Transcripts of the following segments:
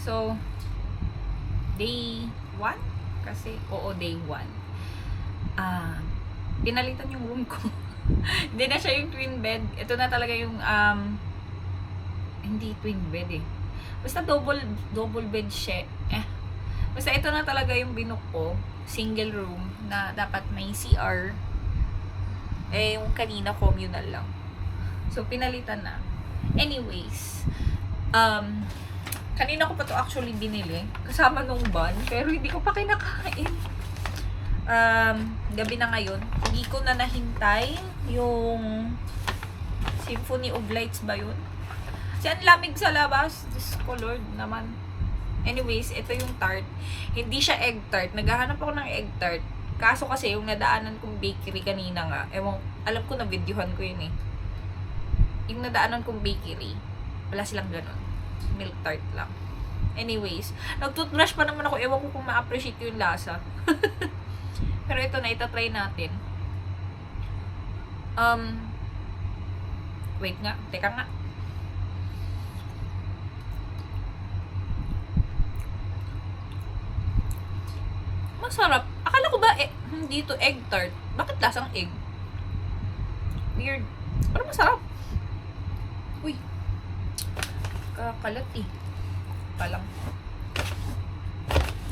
So, day 1? Kasi, oo, day 1. Pinalitan yung room ko. Hindi na siya yung twin bed. Ito na talaga yung, hindi twin bed eh. Basta double bed siya. Basta ito na talaga yung binook ko. Single room na dapat may CR. Yung kanina communal lang. So, pinalitan na. Anyways, kanina ko pa to actually binili. Kasama nung bun. Pero hindi ko pa kinakain. Gabi na ngayon. Hindi ko na nahintay yung Symphony of Lights ba yun? Kasi ang lamig sa labas. Diyos ko Lord naman. Anyways, ito yung tart. Hindi siya egg tart. Naghahanap ako ng egg tart. Kaso kasi yung nadaanan kong bakery kanina nga. Alam ko na videohan ko yun eh. Yung nadaanan kong bakery. Wala silang ganun. Milk tart lang. Anyways, nag-toothbrush pa naman ako. Ewan ko kung ma-appreciate yung lasa. Pero ito na, itatry natin. Wait nga. Teka nga. Masarap. Akala ko ba, hindi to egg tart. Bakit lasang egg? Weird. Pero masarap. Uy. Kakalat eh. Palang.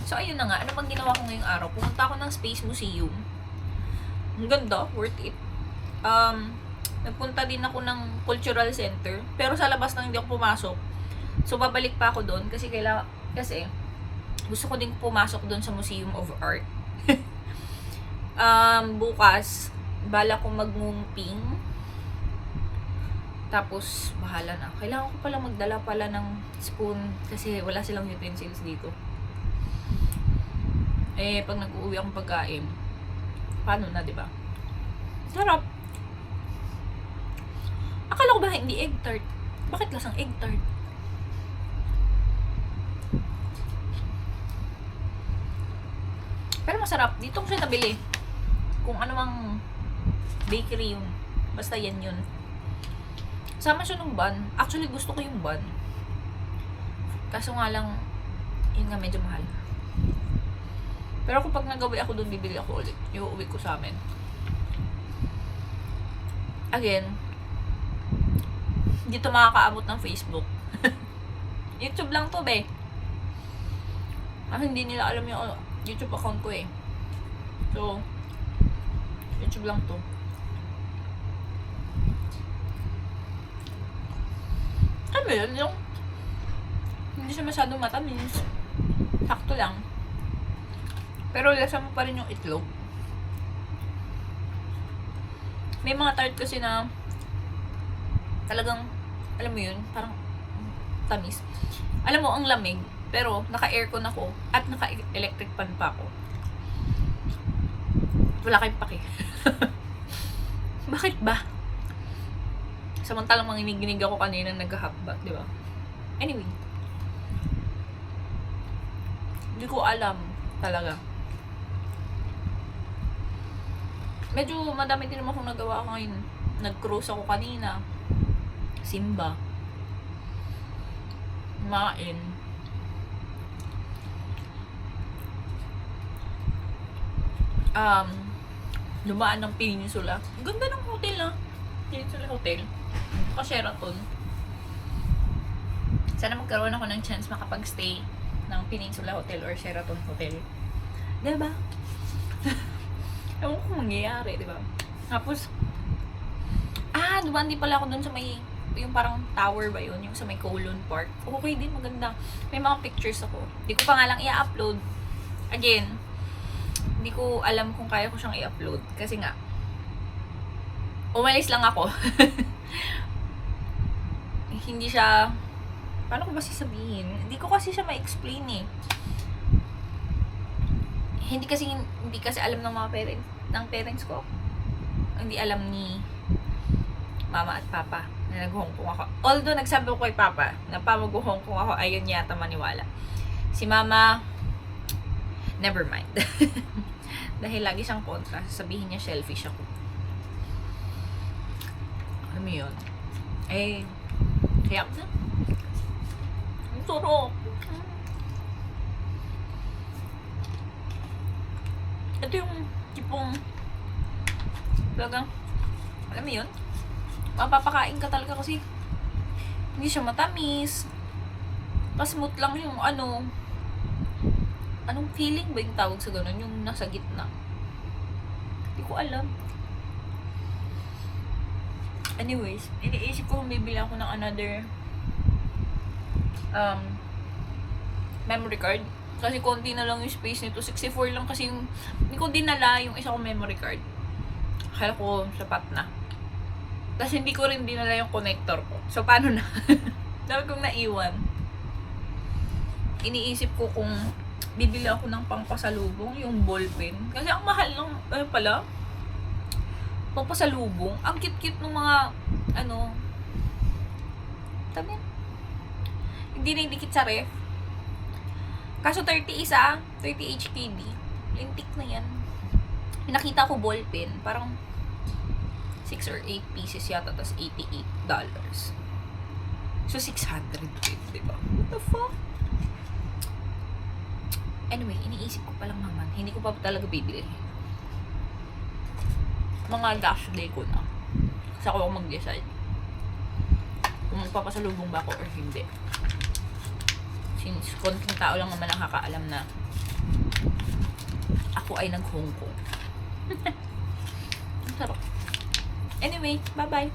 So, ayun na nga. Ano bang ginawa ko ngayong araw? Pumunta ako ng Space Museum. Ang ganda. Worth it. Nagpunta din ako ng Cultural Center. Pero sa labas nang hindi ako pumasok. So, babalik pa ako doon. Kasi gusto ko din pumasok doon sa Museum of Art. Bukas, bala ko magmumping. Tapos, bahala na. Kailangan ko pala magdala pala ng spoon kasi wala silang utensils dito. Pag nag-uuwi akong pagkain, paano na, diba? Sarap. Akala ko ba hindi egg tart? Bakit lasang egg tart? Pero masarap. Dito ko siya nabili. Kung ano mang bakery yun. Basta yan yun. Sama siya ng bun. Actually, gusto ko yung bun. Kaso nga lang, yun nga medyo mahal. Pero kung pag nagawi ako doon, bibili ako ulit. Iuwi ko sa amin. Again, hindi to makakaabot ng Facebook. YouTube lang to, be. Hindi nila alam yung YouTube account ko eh. So, YouTube lang to. Ano yun? Yung hindi siya masyadong matamis. Sakto lang. Pero lasa mo pa rin yung itlog. May mga tart kasi na talagang, alam mo yun, parang tamis. Alam mo, ang lamig. Pero, naka-aircon ako at naka-electric fan pa ako. Wala kayong pake. Bakit ba? Samantalang manginig-ginig ako kanina nag-hotbath, di ba? Anyway. Hindi ko alam talaga. Medyo madami din naman akong nagawa ngayon. Nag-cruise ako kanina. Simba. Main. Lumaan ng Peninsula. Ganda ng hotel na. Peninsula Hotel. Sheraton. Sana magkaroon ako ng chance makapag-stay ng Peninsula Hotel or Sheraton Hotel. Diba? Ewan ko kung mangyayari, diba? Tapos, dumaan din pala ako dun sa may, yung parang tower ba yun? Yung sa may Kowloon Park. Okay din, maganda. May mga pictures ako. Hindi ko pa nga lang i-upload. Again, hindi ko alam kung kaya ko siyang i-upload. Kasi nga, umalis lang ako. Hindi siya, paano ko ba sasabihin? Hindi ko kasi siya ma-explain eh. Hindi kasi alam ng mga parents ko. Hindi alam ni mama at papa na nag-Hong Kong ako. Although nagsabi ko kay papa na mag-Hong Kong ako, ayun yata maniwala. Si mama, never mind. Dahil lagi siyang kontra, sabihin niya selfish ako. Alam mo yun? Kaya na. Ang sarap. Ito yung tipong talagang, alam mo yun? Mapapakain ka talaga kasi hindi siya matamis. Smooth lang yung anong feeling ba yung tawag sa ganun? Yung nasa gitna. Hindi ko alam. Anyways, iniisip ko kung bibili ako ng another memory card. Kasi konti na lang yung space nito. 64 lang kasi yung, hindi ko dinala yung isa kong memory card. Akala ko sapat na. Tapos hindi ko rin dinala yung connector ko. So, paano na? Dami kong naiwan. Iniisip ko kung bibili ako ng pangpasalubong, yung ballpen. Kasi ang mahal ng, pangpasalubong. Ang cute-cute ng mga, tabi, hindi na idikit sa ref. Kaso 30 isa, 30 HKD. Lintik na yan. Nakita ko ballpen, parang 6 or 8 pieces yata, tas $88. So, 600 diba? What the fuck? Anyway, iniisip ko pa lang naman. Hindi ko pa talaga bibili. Mga last day ko na. Kasi ako mag-decide kung magpapasalubong ba ako or hindi. Since konting tao lang naman nakakaalam na ako ay nag-Hong Kong. Ang sarap. Anyway, bye-bye.